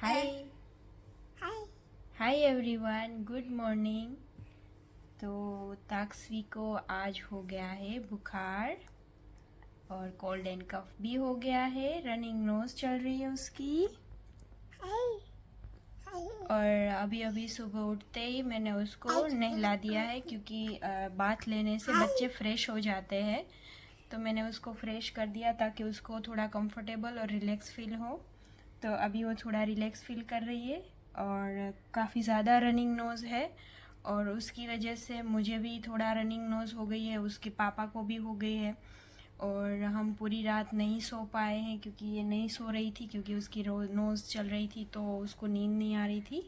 हाय hi everyone, good morning. तो ताक्सवी को आज हो गया है बुखार और कोल्ड एंड कफ भी हो गया है। रनिंग नोज चल रही है उसकी। और अभी अभी सुबह उठते ही मैंने उसको नहला दिया है, क्योंकि बाथ लेने से बच्चे फ्रेश हो जाते हैं। तो मैंने उसको फ्रेश कर दिया ताकि उसको थोड़ा कंफर्टेबल और रिलैक्स फील हो। तो अभी वो थोड़ा रिलैक्स फील कर रही है और काफ़ी ज़्यादा रनिंग नोज़ है, और उसकी वजह से मुझे भी थोड़ा रनिंग नोज़ हो गई है, उसके पापा को भी हो गई है। और हम पूरी रात नहीं सो पाए हैं क्योंकि ये नहीं सो रही थी, क्योंकि उसकी नोज़ चल रही थी तो उसको नींद नहीं आ रही थी।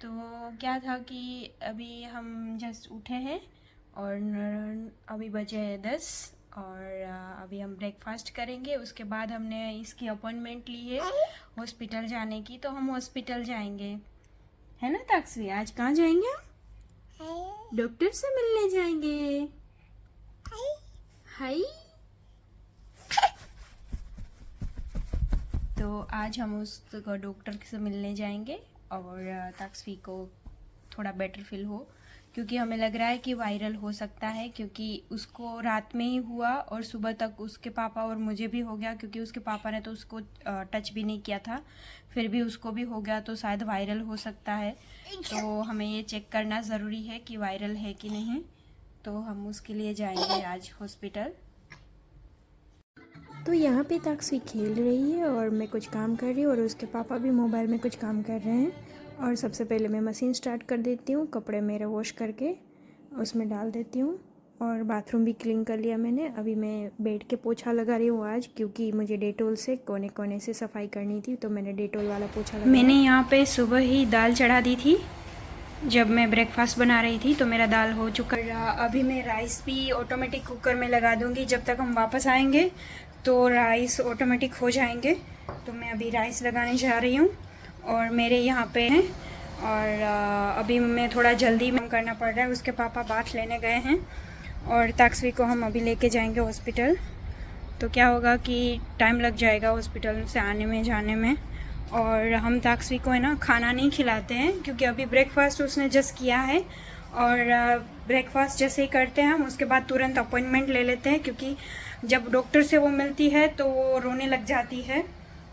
तो क्या था कि अभी हम जस्ट उठे हैं और अभी बजे हैं 10, और अभी हम ब्रेकफास्ट करेंगे। उसके बाद हमने इसकी अपॉइंटमेंट ली है हॉस्पिटल जाने की, तो हम हॉस्पिटल जाएंगे, है ना ताक्सवी? आज कहाँ जाएंगे हम? डॉक्टर से मिलने जाएंगे। हाय। तो आज हम उस डॉक्टर से मिलने जाएंगे और ताक्सवी को थोड़ा बेटर फील हो, क्योंकि हमें लग रहा है कि वायरल हो सकता है, क्योंकि उसको रात में ही हुआ और सुबह तक उसके पापा और मुझे भी हो गया, क्योंकि उसके पापा ने तो उसको टच भी नहीं किया था, फिर भी उसको भी हो गया, तो शायद वायरल हो सकता है। तो हमें ये चेक करना ज़रूरी है कि वायरल है कि नहीं। तो हम उसके लिए जाएंगे आज हॉस्पिटल। तो यहाँ पे ताक्सवी खेल रही है और मैं कुछ काम कर रही हूँ और उसके पापा भी मोबाइल में कुछ काम कर रहे हैं। और सबसे पहले मैं मशीन स्टार्ट कर देती हूँ, कपड़े मेरे वॉश करके उसमें डाल देती हूँ। और बाथरूम भी क्लीन कर लिया मैंने। अभी मैं बेड के पोछा लगा रही हूँ आज, क्योंकि मुझे डेटोल से कोने कोने से सफाई करनी थी, तो मैंने डेटोल वाला पोछा लगाया। मैंने यहाँ पे सुबह ही दाल चढ़ा दी थी जब मैं ब्रेकफास्ट बना रही थी, तो मेरा दाल हो चुका है। अभी मैं राइस भी ऑटोमेटिक कुकर में लगा दूंगी, जब तक हम वापस आएंगे तो राइस ऑटोमेटिक हो जाएंगे। तो मैं अभी राइस लगाने जा रही हूँ और मेरे यहाँ पे हैं। और अभी मैं थोड़ा जल्दी में करना पड़ रहा है। उसके पापा बाथ लेने गए हैं और ताक्सवी को हम अभी लेके जाएंगे हॉस्पिटल। तो क्या होगा कि टाइम लग जाएगा हॉस्पिटल से आने में जाने में। और हम ताक्सवी को है ना खाना नहीं खिलाते हैं, क्योंकि अभी ब्रेकफास्ट उसने जस्ट किया है। और ब्रेकफास्ट जैसे ही करते हैं हम, उसके बाद तुरंत अपॉइंटमेंट ले लेते हैं, क्योंकि जब डॉक्टर से वो मिलती है तो वो रोने लग जाती है।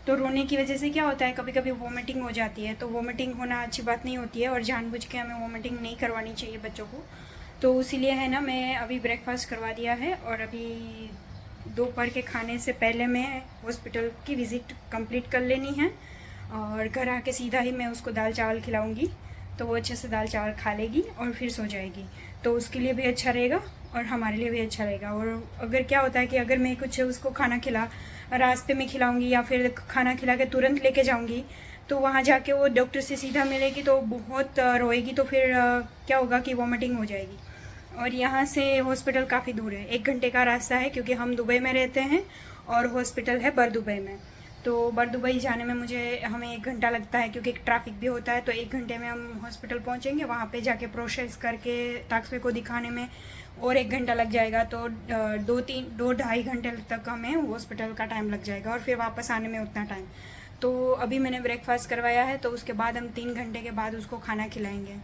तो रोने की वजह से क्या होता है, कभी कभी वॉमिटिंग हो जाती है। तो वॉमिटिंग होना अच्छी बात नहीं होती है, और जानबूझ के हमें वॉमिटिंग नहीं करवानी चाहिए बच्चों को। तो इसीलिए है ना, मैं अभी ब्रेकफास्ट करवा दिया है, और अभी दोपहर के खाने से पहले मैं हॉस्पिटल की विज़िट कंप्लीट कर लेनी है। और घर आके सीधा ही मैं उसको दाल चावल खिलाऊंगी, तो वो अच्छे से दाल चावल खा लेगी और फिर सो जाएगी। तो उसके लिए भी अच्छा रहेगा और हमारे लिए भी अच्छा रहेगा। और अगर क्या होता है कि अगर मैं कुछ उसको खाना रास्ते में खिलाऊंगी या फिर खाना खिला के तुरंत लेके जाऊंगी, तो वहाँ जाके वो डॉक्टर से सीधा मिलेगी तो बहुत रोएगी, तो फिर क्या होगा कि वॉमिटिंग हो जाएगी। और यहाँ से हॉस्पिटल काफ़ी दूर है, 1 घंटे का रास्ता है, क्योंकि हम दुबई में रहते हैं और हॉस्पिटल है बरदुबई में। तो बरदुबई जाने में हमें 1 घंटा लगता है, क्योंकि ट्रैफिक भी होता है। तो 1 घंटे में हम हॉस्पिटल पहुँचेंगे, वहाँ पे जाके प्रोसेस करके ताक्सवी को दिखाने में और 1 घंटा लग जाएगा। तो 2-2.5 घंटे तक हमें हॉस्पिटल का टाइम लग जाएगा, और फिर वापस आने में उतना टाइम। तो अभी मैंने ब्रेकफास्ट करवाया है, तो उसके बाद हम 3 घंटे के बाद उसको खाना खिलाएंगे,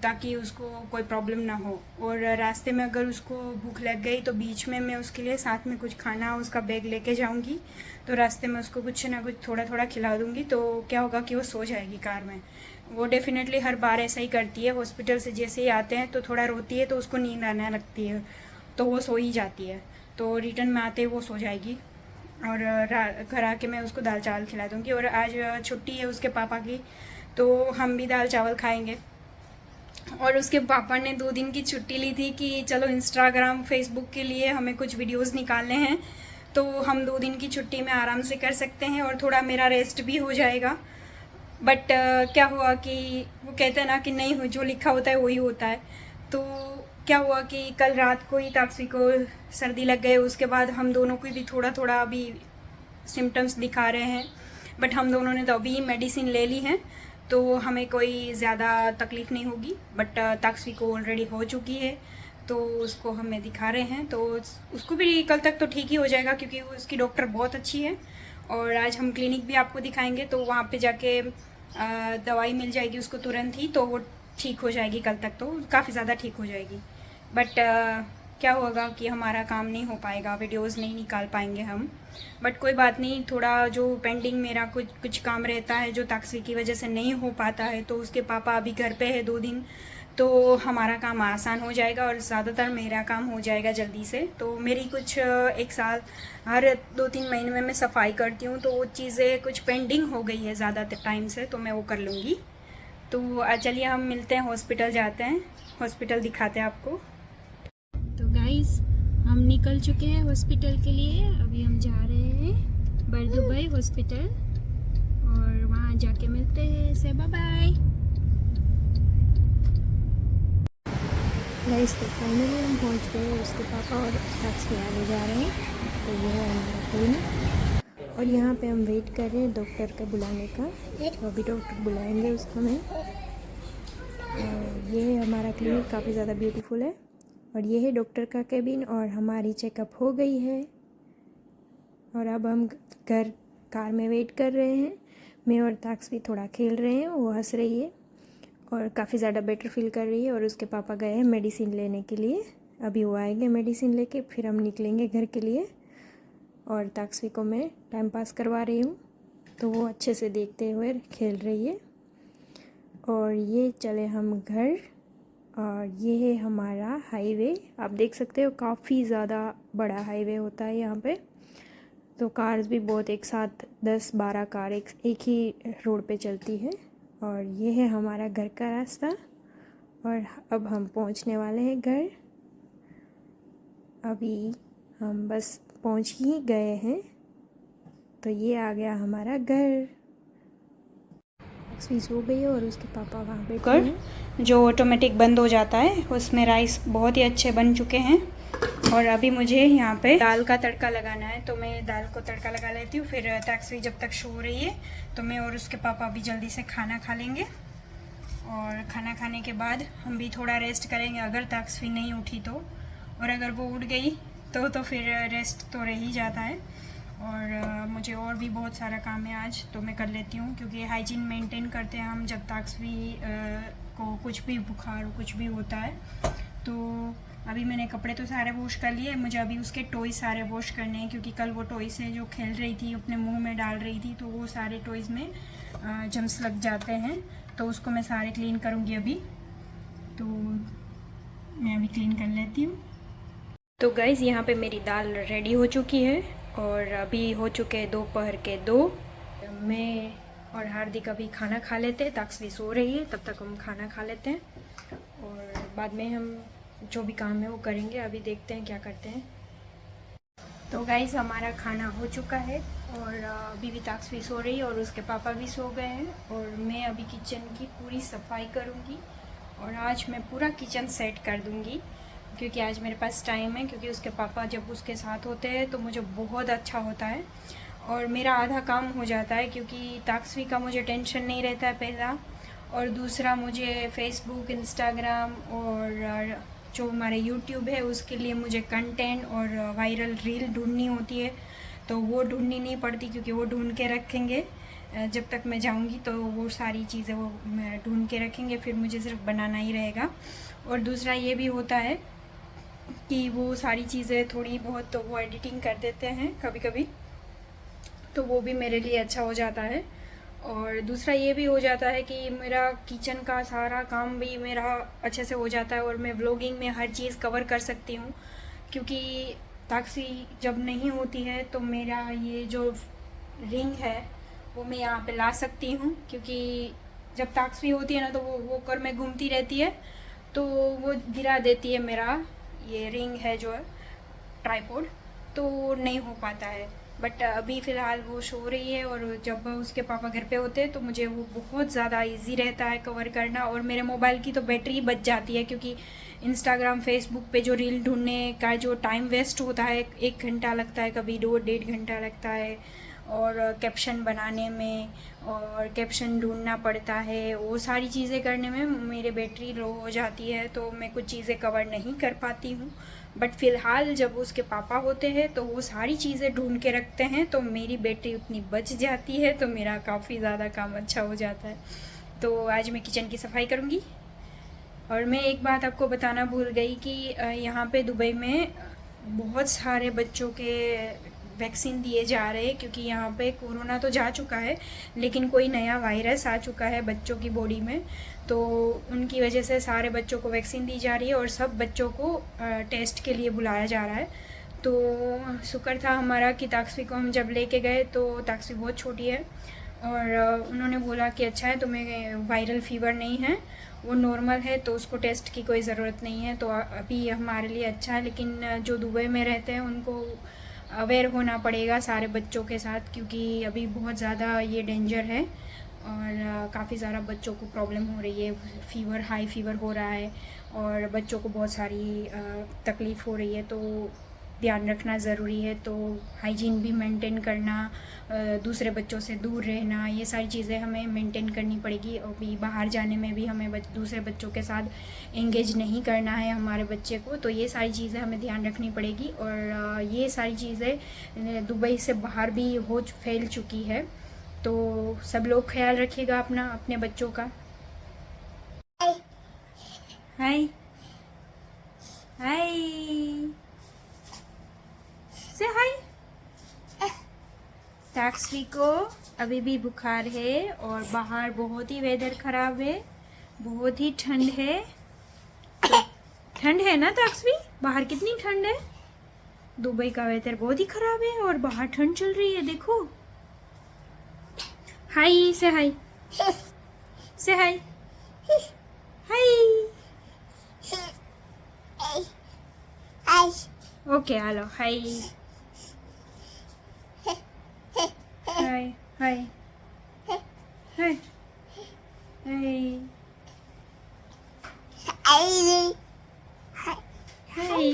ताकि उसको कोई प्रॉब्लम ना हो। और रास्ते में अगर उसको भूख लग गई तो बीच में मैं उसके लिए साथ में कुछ खाना उसका बैग लेके जाऊंगी, तो रास्ते में उसको कुछ ना कुछ थोड़ा थोड़ा खिला दूंगी। तो क्या होगा कि वो सो जाएगी कार में। वो डेफिनेटली हर बार ऐसा ही करती है, हॉस्पिटल से जैसे ही आते हैं तो थोड़ा रोती है, तो उसको नींद आने लगती है, तो वो सो ही जाती है। तो रिटर्न में आते ही वो सो जाएगी, और घर आके मैं उसको दाल चावल खिला दूँगी। और आज छुट्टी है उसके पापा की, तो हम भी दाल चावल खाएंगे। और उसके पापा ने 2 दिन की छुट्टी ली थी कि चलो इंस्टाग्राम फेसबुक के लिए हमें कुछ वीडियोस निकालने हैं, तो हम 2 दिन की छुट्टी में आराम से कर सकते हैं और थोड़ा मेरा रेस्ट भी हो जाएगा। बट क्या हुआ कि वो कहते हैं ना कि नहीं हो, जो लिखा होता है वही होता है। तो क्या हुआ कि कल रात को ही ताक्सवी को सर्दी लग गई, उसके बाद हम दोनों को भी थोड़ा थोड़ा अभी सिम्टम्स दिखा रहे हैं। बट हम दोनों ने तो अभी मेडिसिन ले ली है, तो हमें कोई ज़्यादा तकलीफ़ नहीं होगी। बट ताक्सवी को ऑलरेडी हो चुकी है, तो उसको हमें दिखा रहे हैं। तो उसको भी कल तक तो ठीक ही हो जाएगा, क्योंकि उसकी डॉक्टर बहुत अच्छी है। और आज हम क्लिनिक भी आपको दिखाएंगे, तो वहाँ पे जाके दवाई मिल जाएगी उसको तुरंत ही, तो वो ठीक हो जाएगी। कल तक तो काफ़ी ज़्यादा ठीक हो जाएगी। बट क्या होगा कि हमारा काम नहीं हो पाएगा, वीडियोस नहीं निकाल पाएंगे हम। बट कोई बात नहीं, थोड़ा जो पेंडिंग मेरा कुछ काम रहता है जो ताकसी की वजह से नहीं हो पाता है, तो उसके पापा अभी घर पे है 2 दिन, तो हमारा काम आसान हो जाएगा और ज़्यादातर मेरा काम हो जाएगा जल्दी से। तो मेरी कुछ एक साल हर 2-3 महीने में मैं सफाई करती हूँ, तो वो चीज़ें कुछ पेंडिंग हो गई है ज़्यादा टाइम से, तो मैं वो कर लूँगी। तो चलिए हम मिलते हैं, हॉस्पिटल जाते हैं, हॉस्पिटल दिखाते हैं आपको। तो गाइस हम निकल चुके हैं हॉस्पिटल के लिए। अभी हम जा रहे हैं बरदुबई हॉस्पिटल और वहाँ जाके मिलते हैं। से बाय बाय। गाइस तो फाइनली हम पहुंच गए। उसके पापा और टैक्सी आने जा रहे हैं। तो ये है हमारा क्लिनिक और यहाँ पे हम वेट कर रहे हैं डॉक्टर का बुलाने का। तो अभी डॉक्टर बुलाएंगे उसको हमें। और ये है हमारा क्लिनिक, काफ़ी ज़्यादा ब्यूटीफुल है। और ये है डॉक्टर का केबिन और हमारी चेकअप हो गई है। और अब हम घर कार में वेट कर रहे हैं। मैं और ताक्स भी थोड़ा खेल रहे हैं, वो हंस रही है और काफ़ी ज़्यादा बेटर फील कर रही है। और उसके पापा गए हैं मेडिसिन लेने के लिए, अभी वो आएंगे मेडिसिन लेके, फिर हम निकलेंगे घर के लिए। और ताक्सवी को मैं टाइम पास करवा रही हूँ, तो वो अच्छे से देखते हुए खेल रही है। और ये चले हम घर। और ये है हमारा हाईवे, आप देख सकते हो काफ़ी ज़्यादा बड़ा हाईवे होता है यहाँ पे। तो कार्स भी बहुत, एक साथ 10-12 कार एक ही रोड पे चलती है। और ये है हमारा घर का रास्ता। और अब हम पहुंचने वाले हैं घर। अभी हम बस पहुंच ही गए हैं। तो ये आ गया हमारा घर। एक्सपीस हो गई है और उसके पापा वहाँ बैठे हैं। जो ऑटोमेटिक बंद हो जाता है, उसमें राइस बहुत ही अच्छे बन चुके हैं। और अभी मुझे यहाँ पे दाल का तड़का लगाना है, तो मैं दाल को तड़का लगा लेती हूँ। फिर टैक्सी जब तक सो रही है, तो मैं और उसके पापा भी जल्दी से खाना खा लेंगे। और खाना खाने के बाद हम भी थोड़ा रेस्ट करेंगे, अगर टैक्सी नहीं उठी तो। और अगर वो उठ गई तो फिर रेस्ट तो रह ही जाता है। और मुझे और भी बहुत सारा काम है आज, तो मैं कर लेती हूँ, क्योंकि हाइजीन मेंटेन करते हैं हम जब तक भी को कुछ भी बुखार कुछ भी होता है। तो अभी मैंने कपड़े तो सारे वॉश कर लिए, मुझे अभी उसके टॉय सारे वॉश करने हैं, क्योंकि कल वो टॉय से जो खेल रही थी, अपने मुंह में डाल रही थी, तो वो सारे टॉयज़ में जम्स लग जाते हैं। तो उसको मैं सारे क्लीन करूँगी अभी। तो मैं अभी क्लीन कर लेती हूँ। तो गाइज़ यहाँ पे मेरी दाल रेडी हो चुकी है और अभी हो चुके हैं दोपहर के 2। मैं और हार्दिक अभी खाना खा लेते हैं, ताकसवी सो रही है, तब तक हम खाना खा लेते हैं और बाद में हम जो भी काम है वो करेंगे। अभी देखते हैं क्या करते हैं। तो गाइज़ हमारा खाना हो चुका है और अभी भी ताकसवी सो रही है और उसके पापा भी सो गए हैं। और मैं अभी किचन की पूरी सफाई करूँगी और आज मैं पूरा किचन सेट कर दूँगी, क्योंकि आज मेरे पास टाइम है। क्योंकि उसके पापा जब उसके साथ होते हैं तो मुझे बहुत अच्छा होता है और मेरा आधा काम हो जाता है, क्योंकि ताकसवी का मुझे टेंशन नहीं रहता है पहला। और दूसरा, मुझे फेसबुक, इंस्टाग्राम और जो हमारे यूट्यूब है उसके लिए मुझे कंटेंट और वायरल रील ढूंढनी होती है, तो वो ढूंढनी नहीं पड़ती, क्योंकि वो ढूंढ के रखेंगे जब तक मैं जाऊंगी, तो वो सारी चीज़ें वो ढूंढ के रखेंगे, फिर मुझे सिर्फ बनाना ही रहेगा। और दूसरा ये भी होता है कि वो सारी चीज़ें थोड़ी बहुत तो वो एडिटिंग कर देते हैं कभी कभी, तो वो भी मेरे लिए अच्छा हो जाता है। और दूसरा ये भी हो जाता है कि मेरा किचन का सारा काम भी मेरा अच्छे से हो जाता है और मैं व्लॉगिंग में हर चीज़ कवर कर सकती हूँ, क्योंकि ताकसी जब नहीं होती है तो मेरा ये जो रिंग है वो मैं यहाँ पे ला सकती हूँ, क्योंकि जब ताकसी होती है ना तो वो कर में घूमती रहती है, तो वो गिरा देती है मेरा ये रिंग है जो है ट्राइपॉड, तो नहीं हो पाता है। बट अभी फ़िलहाल वो सो रही है और जब उसके पापा घर पे होते हैं तो मुझे वो बहुत ज़्यादा इजी रहता है कवर करना। और मेरे मोबाइल की तो बैटरी बच जाती है, क्योंकि इंस्टाग्राम फेसबुक पे जो रील ढूंढने का जो टाइम वेस्ट होता है, 1 घंटा लगता है, कभी 2-1.5 घंटा लगता है, और कैप्शन बनाने में और कैप्शन ढूंढना पड़ता है, वो सारी चीज़ें करने में मेरी बैटरी लो हो जाती है, तो मैं कुछ चीज़ें कवर नहीं कर पाती हूँ। बट फ़िलहाल जब उसके पापा होते हैं तो वो सारी चीज़ें ढूंढ के रखते हैं, तो मेरी बेटी उतनी बच जाती है, तो मेरा काफ़ी ज़्यादा काम अच्छा हो जाता है। तो आज मैं किचन की सफाई करूँगी। और मैं एक बात आपको बताना भूल गई कि यहाँ पे दुबई में बहुत सारे बच्चों के वैक्सीन दिए जा रहे हैं, क्योंकि यहाँ पे कोरोना तो जा चुका है, लेकिन कोई नया वायरस आ चुका है बच्चों की बॉडी में, तो उनकी वजह से सारे बच्चों को वैक्सीन दी जा रही है और सब बच्चों को टेस्ट के लिए बुलाया जा रहा है। तो शुक्र था हमारा कि ताक्सवी को हम जब लेके गए तो ताक्सवी बहुत छोटी है और उन्होंने बोला कि अच्छा है, तुम्हें वायरल फ़ीवर नहीं है, वो नॉर्मल है, तो उसको टेस्ट की कोई ज़रूरत नहीं है। तो अभी हमारे लिए अच्छा है, लेकिन जो दुबई में रहते हैं उनको अवेयर होना पड़ेगा सारे बच्चों के साथ, क्योंकि अभी बहुत ज़्यादा ये डेंजर है और काफ़ी ज़्यादा बच्चों को प्रॉब्लम हो रही है, फ़ीवर, हाई फ़ीवर हो रहा है और बच्चों को बहुत सारी तकलीफ़ हो रही है, तो ध्यान रखना ज़रूरी है। तो हाइजीन भी मेंटेन करना, दूसरे बच्चों से दूर रहना, ये सारी चीज़ें हमें मेंटेन करनी पड़ेगी। और भी बाहर जाने में भी हमें दूसरे बच्चों के साथ एंगेज नहीं करना है हमारे बच्चे को, तो ये सारी चीज़ें हमें ध्यान रखनी पड़ेगी। और ये सारी चीज़ें दुबई से बाहर भी फैल चुकी है, तो सब लोग ख्याल रखिएगा अपना, अपने बच्चों का। हाय हाय, से हाय। ताक्सवी को अभी भी बुखार है और बाहर बहुत ही वेदर ख़राब है, बहुत ही ठंड है। तो ठंड है ना ताक्सवी, बाहर कितनी ठंड है। दुबई का वेदर बहुत ही ख़राब है और बाहर ठंड चल रही है, देखो। हाय, से हाय, से हाय, हाय। ओके हेलो, हाय हाय हाय हाय हाय हाय।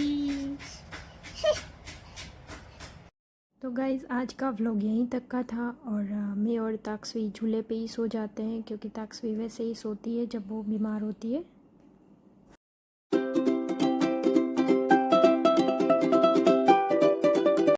तो गाइज़ आज का व्लॉग यहीं तक का था और मैं और ताक्सवी झूले पे ही सो जाते हैं, क्योंकि ताक्सवी वैसे ही सोती है जब वो बीमार होती है।